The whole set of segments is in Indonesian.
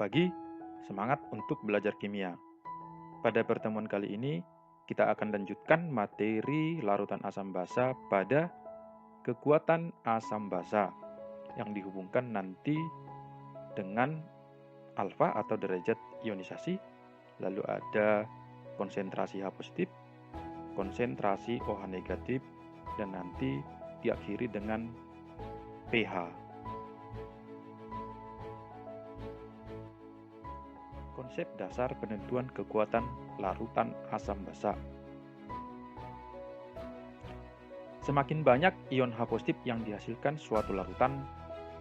pagi, semangat untuk belajar kimia. Pada pertemuan kali ini, kita akan lanjutkan materi larutan asam basa pada kekuatan asam basa yang dihubungkan nanti dengan alfa atau derajat ionisasi, lalu ada konsentrasi H positif, konsentrasi OH negatif, dan nanti diakhiri dengan pH. Konsep dasar penentuan kekuatan larutan asam basa. Semakin banyak ion H positif yang dihasilkan suatu larutan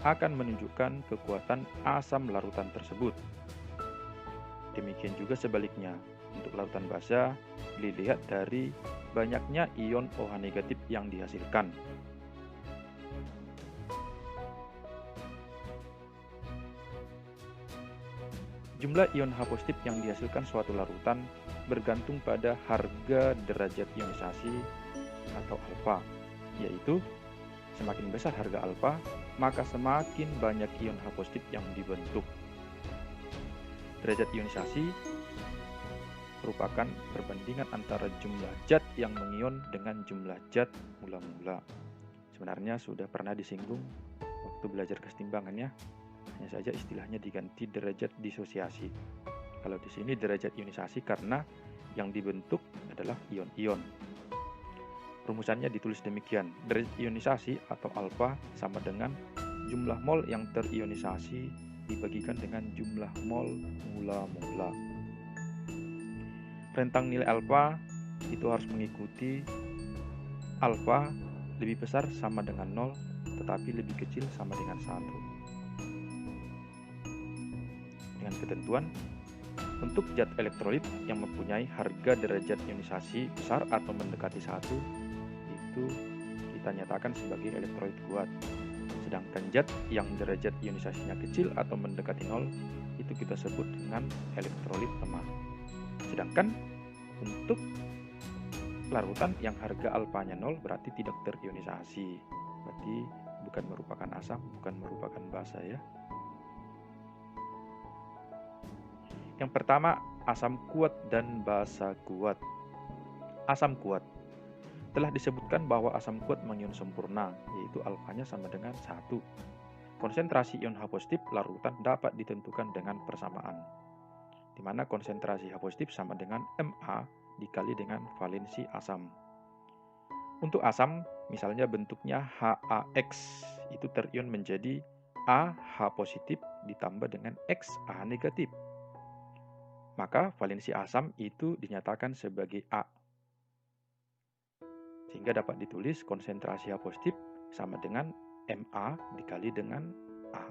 akan menunjukkan kekuatan asam larutan tersebut. Demikian juga sebaliknya, untuk larutan basa dilihat dari banyaknya ion OH negatif yang dihasilkan. Jumlah ion H positif yang dihasilkan suatu larutan bergantung pada harga derajat ionisasi atau alfa, yaitu semakin besar harga alfa, maka semakin banyak ion H positif yang dibentuk. Derajat ionisasi merupakan perbandingan antara jumlah zat yang mengion dengan jumlah zat mula-mula. Sebenarnya sudah pernah disinggung waktu belajar kesetimbangannya. Hanya saja istilahnya diganti derajat disosiasi. Kalau di sini derajat ionisasi karena yang dibentuk adalah ion-ion. Rumusannya ditulis demikian. Derajat ionisasi atau alfa sama dengan jumlah mol yang terionisasi dibagikan dengan jumlah mol mula-mula. Rentang nilai alfa itu harus mengikuti alfa lebih besar sama dengan 0, tetapi lebih kecil sama dengan 1. Dengan ketentuan, untuk zat elektrolit yang mempunyai harga derajat ionisasi besar atau mendekati 1, itu kita nyatakan sebagai elektrolit kuat. Sedangkan zat yang derajat ionisasinya kecil atau mendekati 0, itu kita sebut dengan elektrolit lemah. Sedangkan untuk larutan yang harga alfanya 0 berarti tidak terionisasi. Berarti bukan merupakan asam, bukan merupakan basa ya. Yang pertama, asam kuat dan basa kuat. Asam kuat. Telah disebutkan bahwa asam kuat mengion sempurna, yaitu alfanya sama dengan 1. Konsentrasi ion H positif larutan dapat ditentukan dengan persamaan, di mana konsentrasi H positif sama dengan Ma dikali dengan valensi asam. Untuk asam, misalnya bentuknya HAX, itu terion menjadi AH positif ditambah dengan XA negatif. Maka valensi asam itu dinyatakan sebagai A. Sehingga dapat ditulis konsentrasi H positif sama dengan Ma dikali dengan A.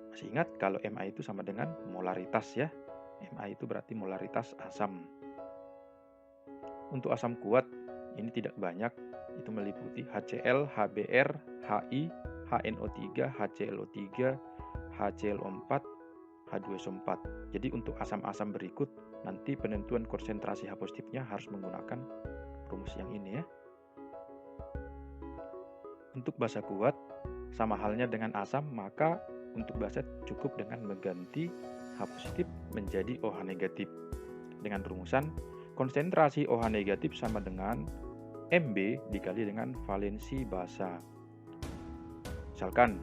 Masih ingat kalau Ma itu sama dengan molaritas ya. Ma itu berarti molaritas asam. Untuk asam kuat, ini tidak banyak. Itu meliputi HCl, HBr, Hi, HNO3, HClO3, HClO4, H2SO4. Jadi untuk asam-asam berikut, nanti penentuan konsentrasi H positifnya harus menggunakan rumus yang ini ya. Untuk basa kuat, sama halnya dengan asam, maka untuk basa cukup dengan mengganti H positif menjadi OH negatif. Dengan rumusan, konsentrasi OH negatif sama dengan Mb dikali dengan valensi basa. Misalkan,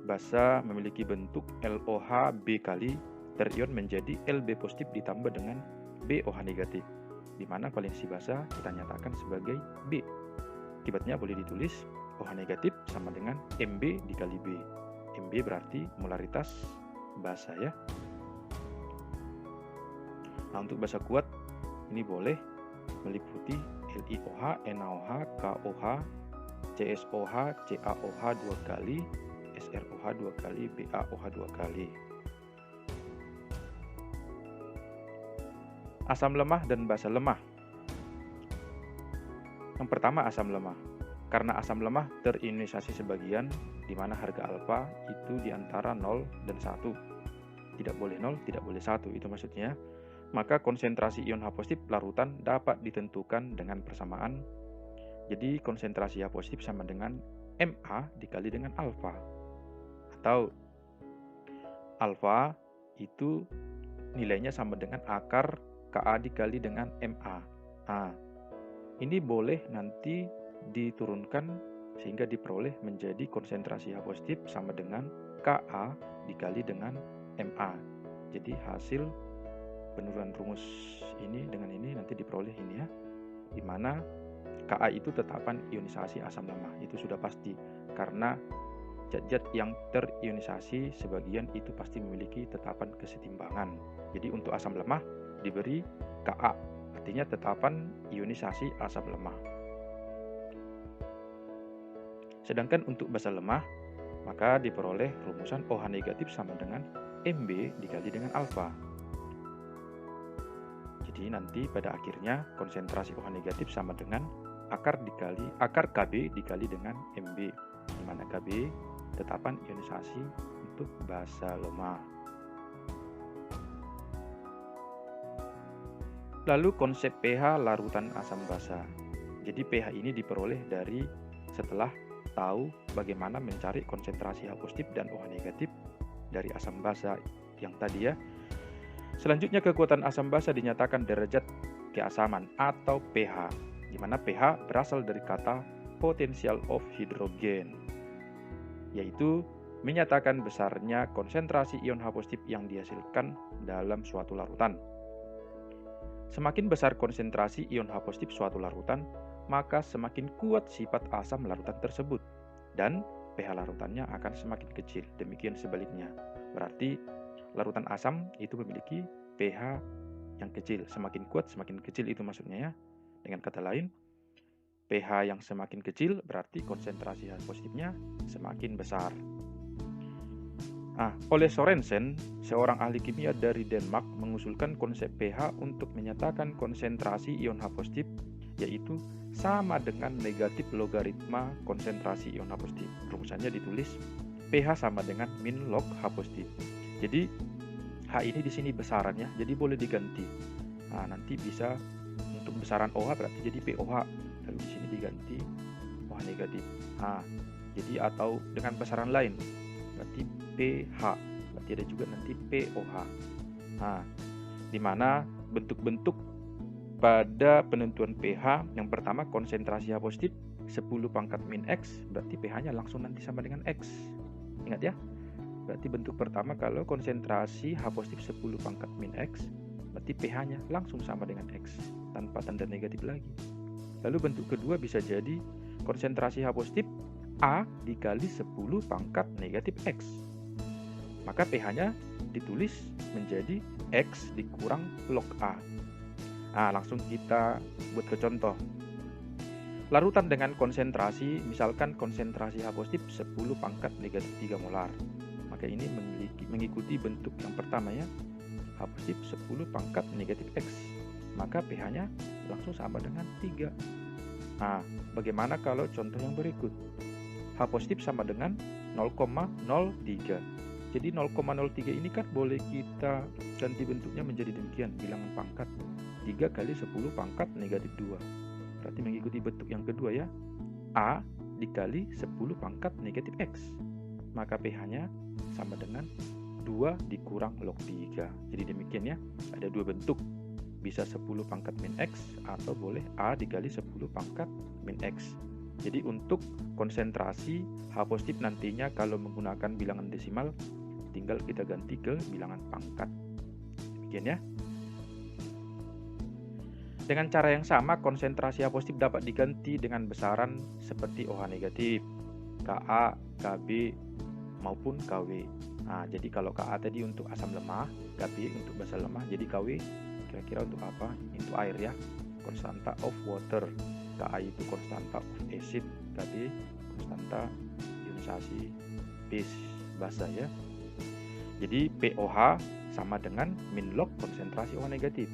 basa memiliki bentuk LOH B kali terion menjadi Lb positif ditambah dengan BOH negatif, di mana valensi basa kita nyatakan sebagai B. Akibatnya boleh ditulis OH negatif sama dengan Mb dikali B. Mb berarti molaritas basa ya. Nah, untuk basa kuat ini boleh meliputi LiOH, NaOH, KOH, CSOH, CaOH 2 kali, SROH 2 kali, BaOH 2 kali. Asam lemah dan basa lemah. Yang pertama asam lemah. Karena asam lemah terionisasi sebagian, di mana harga alfa itu di antara 0 dan 1. Tidak boleh 0, tidak boleh 1, itu maksudnya. Maka konsentrasi ion H positif larutan dapat ditentukan dengan persamaan. Jadi konsentrasi H positif sama dengan Ma dikali dengan alfa. Atau alfa itu nilainya sama dengan akar Ka dikali dengan Ma. Nah, ini boleh nanti diturunkan sehingga diperoleh menjadi konsentrasi H positif sama dengan Ka dikali dengan Ma. Jadi hasil penurunan rumus ini dengan ini nanti diperoleh ini ya, di mana Ka itu tetapan ionisasi asam lemah, itu sudah pasti karena zat-zat yang terionisasi sebagian itu pasti memiliki tetapan kesetimbangan. Jadi untuk asam lemah diberi Ka, artinya tetapan ionisasi asam lemah. Sedangkan untuk basa lemah, maka diperoleh rumusan OH negatif sama dengan Mb dikali dengan alfa. Jadi nanti pada akhirnya konsentrasi OH negatif sama dengan akar Kb dikali dengan Mb, di mana Kb tetapan ionisasi untuk basa lemah. Lalu konsep pH larutan asam basa. Jadi pH ini diperoleh dari setelah tahu bagaimana mencari konsentrasi H positif dan OH negatif dari asam basa yang tadi ya. Selanjutnya kekuatan asam basa dinyatakan derajat keasaman atau pH, di mana pH berasal dari kata potential of hydrogen, yaitu menyatakan besarnya konsentrasi ion H positif yang dihasilkan dalam suatu larutan. Semakin besar konsentrasi ion H positif suatu larutan, maka semakin kuat sifat asam larutan tersebut, dan pH larutannya akan semakin kecil. Demikian sebaliknya, berarti larutan asam itu memiliki pH yang kecil, semakin kuat semakin kecil itu maksudnya ya. Dengan kata lain, pH yang semakin kecil berarti konsentrasi H positifnya semakin besar. Nah, Ole Sorensen, seorang ahli kimia dari Denmark, mengusulkan konsep pH untuk menyatakan konsentrasi ion H positif, yaitu sama dengan negatif logaritma konsentrasi ion H positif. Rumusannya ditulis pH sama dengan min log H positif. Jadi H ini di sini besarannya, jadi boleh diganti. Nah, nanti bisa untuk besaran OH berarti jadi POH. Lalu di sini diganti OH negatif. Nah, jadi atau dengan besaran lain berarti pH. Berarti ada juga nanti POH. Nah, di mana bentuk-bentuk pada penentuan pH yang pertama konsentrasi H positif 10 pangkat min X, berarti pH-nya langsung nanti sama dengan X. Ingat ya? Berarti bentuk pertama kalau konsentrasi H positif 10 pangkat min X, berarti pH-nya langsung sama dengan X, tanpa tanda negatif lagi. Lalu bentuk kedua bisa jadi konsentrasi H positif A dikali 10 pangkat negatif X. Maka pH-nya ditulis menjadi X dikurang log A. Nah, langsung kita buat ke contoh. Larutan dengan konsentrasi, misalkan konsentrasi H positif 10 pangkat negatif 3 molar. Maka ini mengikuti bentuk yang pertama ya, H positif 10 pangkat negatif X, maka pH-nya langsung sama dengan 3. Nah, bagaimana kalau contoh yang berikut? H positif sama dengan 0,03. Jadi 0,03 ini kan boleh kita ganti bentuknya menjadi demikian, bilangan pangkat 3 kali 10 pangkat negatif 2. Berarti mengikuti bentuk yang kedua ya, A dikali 10 pangkat negatif X, maka pH-nya sama dengan 2 dikurang log 3. Jadi demikian ya, ada dua bentuk, bisa 10 pangkat min X atau boleh A dikali 10 pangkat min X. Jadi untuk konsentrasi H positif nantinya kalau menggunakan bilangan desimal, tinggal kita ganti ke bilangan pangkat. Demikian ya. Dengan cara yang sama, konsentrasi H positif dapat diganti dengan besaran seperti OH negatif, Ka, Kb, maupun Kw. Nah, jadi kalau Ka tadi untuk asam lemah, Kb untuk basa lemah, jadi Kw kira-kira untuk apa? Untuk air ya, konstanta of water. Ka itu konstanta of acid, Kb konstanta ionisasi base basa ya. Jadi POH sama dengan min log konsentrasi OH negatif.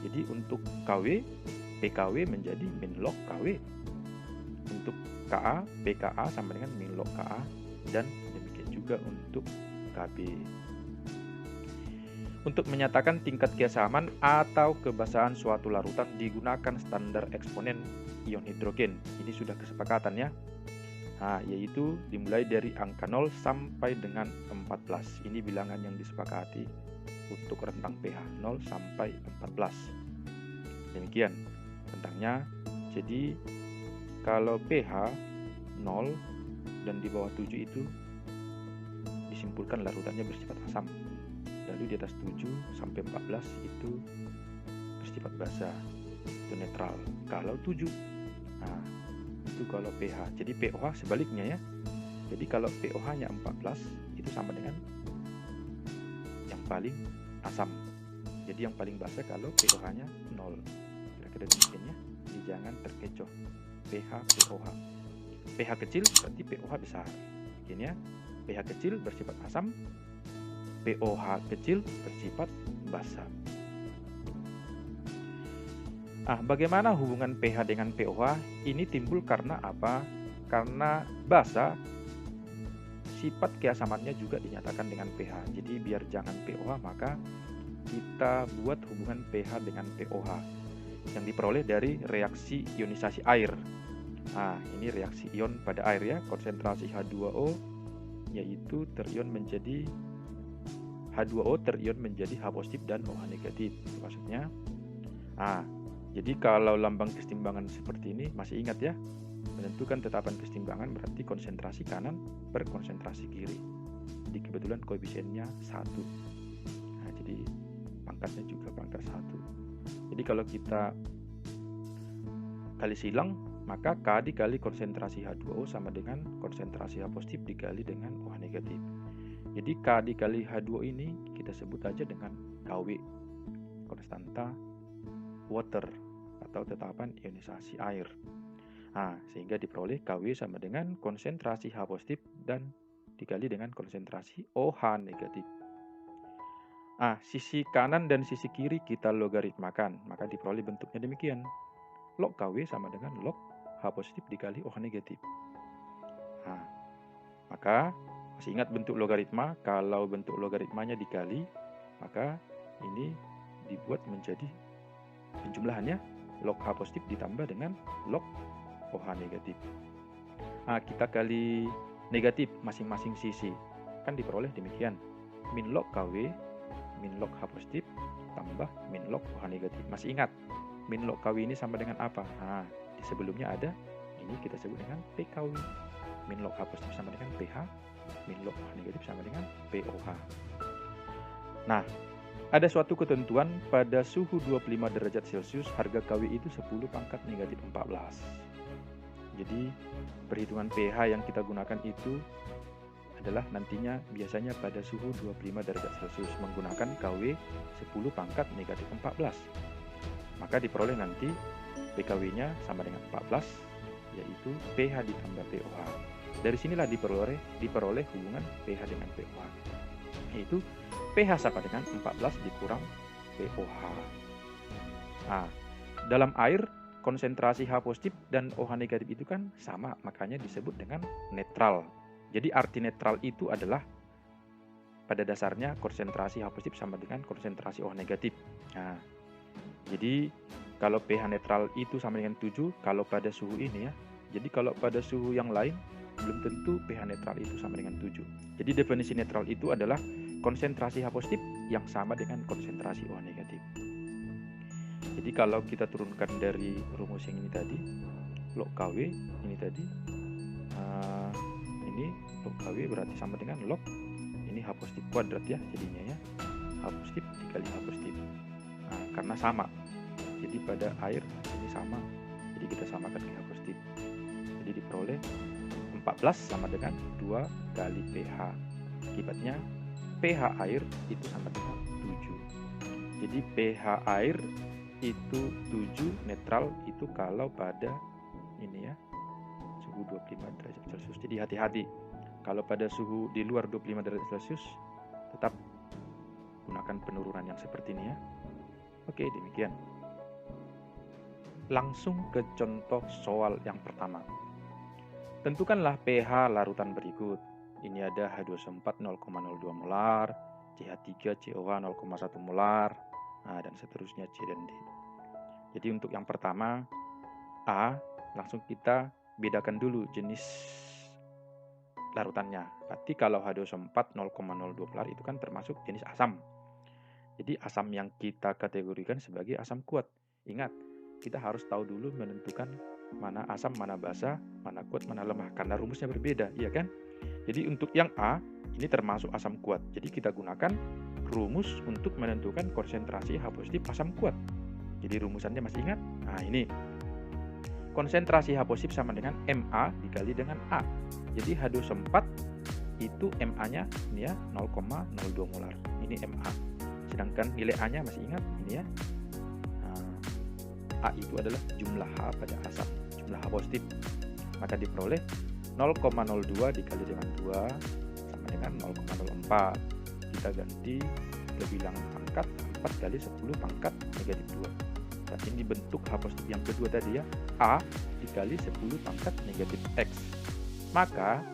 Jadi untuk Kw, PKW menjadi min log Kw. Untuk Ka, PKA sama dengan min log Ka, dan demikian juga untuk Kb. Untuk menyatakan tingkat keasaman atau kebasaan suatu larutan digunakan standar eksponen ion hidrogen. Ini sudah kesepakatan ya. Nah, yaitu dimulai dari angka 0 sampai dengan 14. Ini bilangan yang disepakati untuk rentang pH 0 sampai 14. Demikian rentangnya. Jadi kalau pH 0 dan di bawah 7 itu disimpulkan larutannya bersifat asam. Lalu di atas 7 sampai 14 itu bersifat basa, itu netral. Kalau 7, nah itu kalau pH. Jadi pOH sebaliknya ya. Jadi kalau pOH-nya 14 itu sama dengan yang paling asam. Jadi yang paling basa kalau pOH-nya 0. Kira-kira demikian ya. Jadi jangan terkecoh pH pOH. pH kecil berarti pOH besar. Begini ya. pH kecil bersifat asam, pOH kecil bersifat basa. Bagaimana hubungan pH dengan pOH? Ini timbul karena apa? Karena basa, sifat keasamannya juga dinyatakan dengan pH. Jadi biar jangan pOH, maka kita buat hubungan pH dengan pOH yang diperoleh dari reaksi ionisasi air. Ini reaksi ion pada air ya, konsentrasi H2O yaitu terion menjadi H2O terion menjadi H positif dan OH negatif. Maksudnya, jadi kalau lambang kesetimbangan seperti ini masih ingat ya, menentukan tetapan kesetimbangan berarti konsentrasi kanan per konsentrasi kiri. Jadi kebetulan koefisiennya 1. Jadi pangkatnya juga pangkat 1. Jadi kalau kita kali silang, maka K dikali konsentrasi H2O sama dengan konsentrasi H positif dikali dengan OH negatif. Jadi K dikali H2O ini kita sebut aja dengan KW, konstanta water atau tetapan ionisasi air. Sehingga diperoleh KW sama dengan konsentrasi H positif dan dikali dengan konsentrasi OH negatif. Sisi kanan dan sisi kiri kita logaritmakan, maka diperoleh bentuknya demikian. Log KW sama dengan log H positif dikali OH negatif. Maka masih ingat bentuk logaritma? Kalau bentuk logaritmanya dikali, maka ini dibuat menjadi penjumlahannya log H positif ditambah dengan log OH negatif. Kita kali negatif masing-masing sisi, kan diperoleh demikian. Min log KW, min log H positif, tambah min log OH negatif. Masih ingat, min log KW ini sama dengan apa? Di sebelumnya ada, ini kita sebut dengan PKW. Min log H positif sama dengan pH, min log OH negatif sama dengan pOH. Ada suatu ketentuan pada suhu 25 derajat Celcius harga KW itu 10 pangkat negatif 14. Jadi perhitungan pH yang kita gunakan itu adalah nantinya biasanya pada suhu 25 derajat Celcius menggunakan KW 10 pangkat negatif 14. Maka diperoleh nanti PKW-nya sama dengan 14, yaitu pH ditambah pOH. Dari sinilah diperoleh hubungan pH dengan pOH, yaitu pH sama dengan 14 dikurang pOH. Dalam air konsentrasi H positif dan OH negatif itu kan sama, makanya disebut dengan netral. Jadi arti netral itu adalah pada dasarnya konsentrasi H positif sama dengan konsentrasi OH negatif. Jadi kalau pH netral itu sama dengan 7 kalau pada suhu ini ya. Jadi kalau pada suhu yang lain belum tentu pH netral itu sama dengan 7. Jadi definisi netral itu adalah konsentrasi H positif yang sama dengan konsentrasi OH negatif. Jadi kalau kita turunkan dari rumus yang ini tadi, log KW ini tadi, ini log KW berarti sama dengan log ini H positif kuadrat ya jadinya ya, H positif dikali H positif. Karena sama, jadi pada air ini sama, jadi kita samakan ke H positif. Jadi diperoleh 14 sama dengan 2 kali pH. Akibatnya pH air itu sama dengan 7. Jadi pH air itu 7, netral itu kalau pada ini ya, suhu 25 derajat Celcius. Jadi hati-hati, kalau pada suhu di luar 25 derajat Celcius tetap gunakan penurunan yang seperti ini ya. Oke, demikian. Langsung ke contoh soal yang pertama. Tentukanlah pH larutan berikut. Ini ada H2SO4 0,02 molar, CH3 COH 0,1 molar, dan seterusnya C dan D. Jadi untuk yang pertama A, langsung kita bedakan dulu jenis larutannya. Berarti kalau H2SO4 0,02 molar itu kan termasuk jenis asam. Jadi asam yang kita kategorikan sebagai asam kuat. Ingat, kita harus tahu dulu menentukan mana asam, mana basa, mana kuat, mana lemah. Karena rumusnya berbeda, iya kan? Jadi untuk yang A, ini termasuk asam kuat. Jadi kita gunakan rumus untuk menentukan konsentrasi H positif asam kuat. Jadi rumusannya masih ingat? Nah ini. Konsentrasi H positif sama dengan Ma dikali dengan A. Jadi H2SO4 itu Ma-nya ini ya 0,02 molar. Ini Ma. Sedangkan nilai A-nya masih ingat ini ya. A itu adalah jumlah H pada asam, jumlah H positif. Maka diperoleh 0,02 dikali dengan 2 sama dengan 0,04. Kita ganti ke bilangan pangkat 4 kali 10 pangkat negatif 2. Dan ini bentuk H positif yang kedua tadi ya, A dikali 10 pangkat negatif X. Maka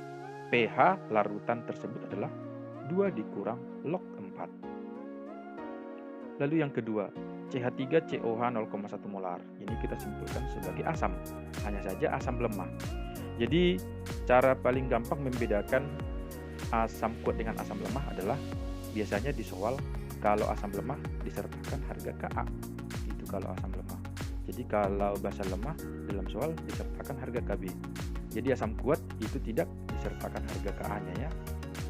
pH larutan tersebut adalah 2 dikurang log 4. Lalu yang kedua, CH3COH 0,1 molar. Ini kita simpulkan sebagai asam, hanya saja asam lemah. Jadi cara paling gampang membedakan asam kuat dengan asam lemah adalah biasanya di soal kalau asam lemah disertakan harga Ka. Itu kalau asam lemah. Jadi kalau basa lemah dalam soal disertakan harga Kb. Jadi asam kuat itu tidak disertakan harga Ka-nya ya.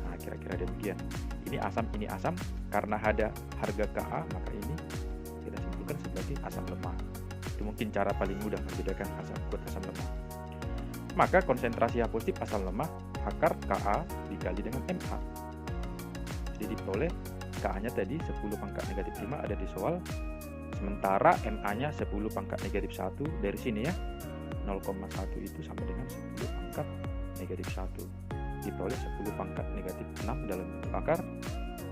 Nah, kira-kira demikian. Ini asam, karena ada harga Ka, maka ini kita simpulkan sebagai asam lemah. Itu mungkin cara paling mudah membedakan asam kuat asam lemah. Maka konsentrasi H positif asam lemah akar Ka dikali dengan Ma. Jadi diperoleh Ka-nya tadi 10 pangkat negatif 5 ada di soal. Sementara Ma-nya 10 pangkat negatif 1 dari sini ya. 0,1 itu sama dengan 10 pangkat negatif 1. Diperoleh 10 pangkat negatif 6 dalam bentuk akar,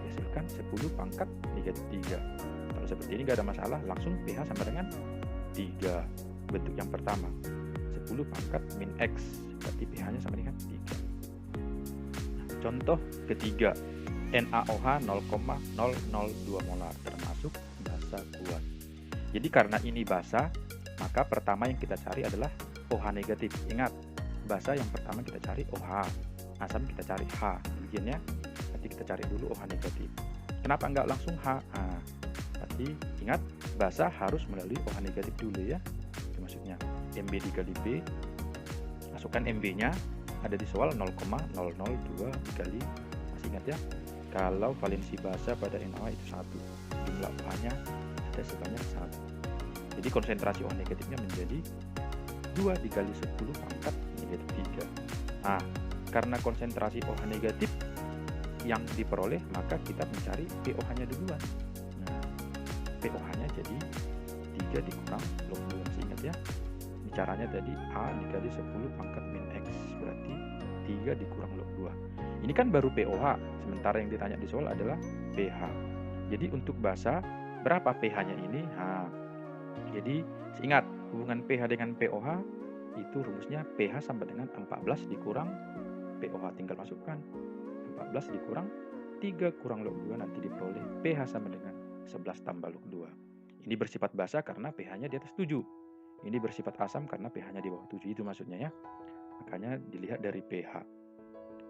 dihasilkan 10 pangkat negatif 3. Kalau seperti ini gak ada masalah, langsung pH sama dengan 3. Bentuk yang pertama 10 pangkat min X, berarti pH-nya sama dengan 3. Contoh ketiga, NaOH 0,002 molar, termasuk basa kuat. Jadi karena ini basa, maka pertama yang kita cari adalah OH negatif. Ingat, basa yang pertama kita cari OH, asam kita cari H. Demikian ya. Nanti kita cari dulu OH negatif. Kenapa enggak langsung H? Berarti ingat, basa harus melalui OH negatif dulu ya. Itu maksudnya Mb dikali B, masukkan Mb-nya, ada di soal 0,002 dikali, masih ingat ya, kalau valensi basa pada NaOH itu 1, jumlah OH-nya ada sebanyak 1. Jadi konsentrasi OH negatifnya menjadi 2 dikali 10 pangkat negatif 3. Nah, karena konsentrasi OH negatif yang diperoleh, maka kita mencari pOH-nya duluan. Nah, pOH-nya jadi 3 dikurang log 2, masih ingat ya. Ini caranya tadi A dikali 10 pangkat min X, berarti 3 dikurang log 2. Ini kan baru pOH, sementara yang ditanya di soal adalah pH. Jadi untuk basa, berapa pH-nya ini? Jadi ingat, hubungan pH dengan pOH itu rumusnya pH sama dengan 14 dikurang pOH, tinggal masukkan 14 dikurang 3 kurang log 2, nanti diperoleh pH sama dengan 11 tambah log 2. Ini bersifat basa karena pH-nya di atas 7. Ini bersifat asam karena pH-nya di bawah 7, itu maksudnya ya. Makanya dilihat dari pH.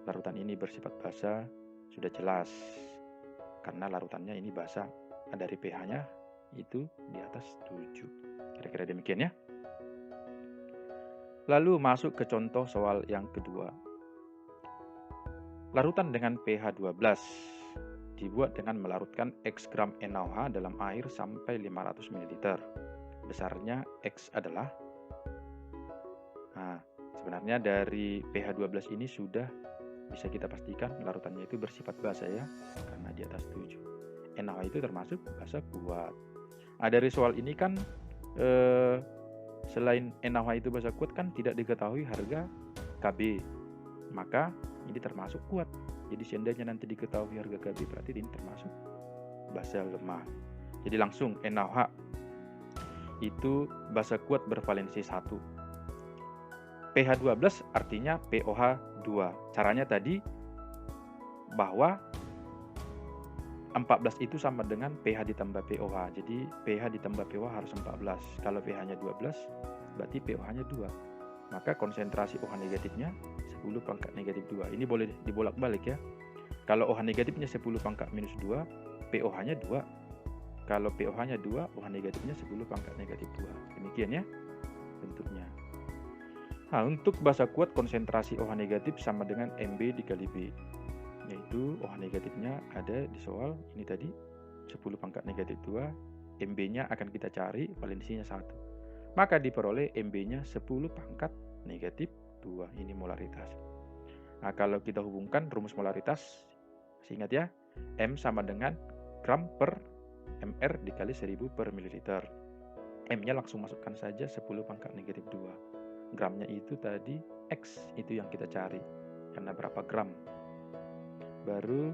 Larutan ini bersifat basa sudah jelas karena larutannya ini basa, dari pH-nya itu di atas 7. Kira-kira demikian ya. Lalu masuk ke contoh soal yang kedua. Larutan dengan pH 12 dibuat dengan melarutkan X gram NaOH dalam air sampai 500 ml. Besarnya X adalah, sebenarnya dari pH 12 ini sudah bisa kita pastikan larutannya itu bersifat basa ya, karena di atas 7. NaOH itu termasuk basa kuat. Dari soal ini kan selain NaOH itu basa kuat kan tidak diketahui harga Kb, maka ini termasuk kuat. Jadi seandainya nanti diketahui harga Kb, berarti ini termasuk basa lemah. Jadi langsung NaOH itu basa kuat bervalensi 1. pH 12 artinya pOH 2. Caranya tadi bahwa 14 itu sama dengan pH ditambah pOH. Jadi pH ditambah pOH harus 14. Kalau pH-nya 12, berarti pOH-nya 2. maka konsentrasi OH negatifnya 10 pangkat negatif 2. Ini boleh dibolak-balik ya. Kalau OH negatifnya 10 pangkat minus 2, POH-nya 2. Kalau POH-nya 2, OH negatifnya 10 pangkat negatif 2. Demikian ya bentuknya. Nah, untuk basa kuat konsentrasi OH negatif sama dengan MB dikali B. Yaitu OH negatifnya ada di soal ini tadi, 10 pangkat negatif 2. MB-nya akan kita cari, valensinya 1. Maka diperoleh MB-nya 10 pangkat negatif 2. Ini molaritas. Nah, kalau kita hubungkan rumus molaritas, masih ingat ya, M sama dengan gram per mR dikali 1000 per mililiter. M-nya langsung masukkan saja 10 pangkat negatif 2. Gramnya itu tadi X, itu yang kita cari. Karena berapa gram. Baru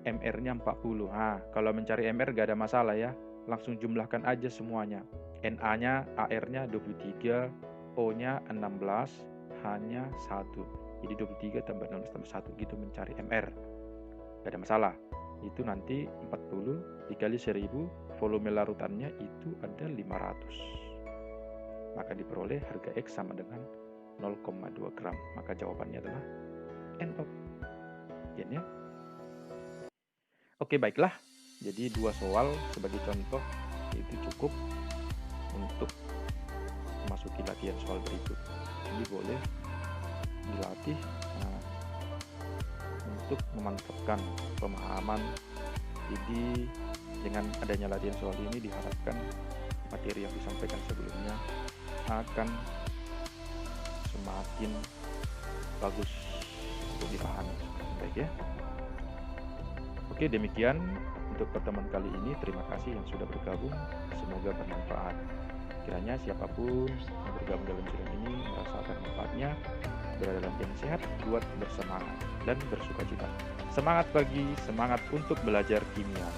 MR-nya 40. Nah, kalau mencari MR gak ada masalah ya. Langsung jumlahkan aja semuanya. Na-nya, AR-nya 23, O-nya 16, H-nya 1. Jadi 23 tambah 16 tambah 1 gitu mencari MR. Gak ada masalah. Itu nanti 40 dikali 1000, volume larutannya itu ada 500. Maka diperoleh harga X sama dengan 0,2 gram. Maka jawabannya adalah NO. Ya. Oke, baiklah. Jadi 2 soal sebagai contoh itu cukup untuk memasuki latihan soal berikut. Ini boleh dilatih untuk memantapkan pemahaman. Jadi dengan adanya latihan soal ini diharapkan materi yang disampaikan sebelumnya akan semakin bagus untuk dipahami. Baik ya. Oke, demikian untuk pertemuan kali ini. Terima kasih yang sudah bergabung. Semoga bermanfaat. Kiranya siapapun yang bergabung dalam sidang ini merasakan manfaatnya, berada dalam yang sehat, kuat, bersemangat, dan bersukacita. Semangat pagi, semangat untuk belajar kimia.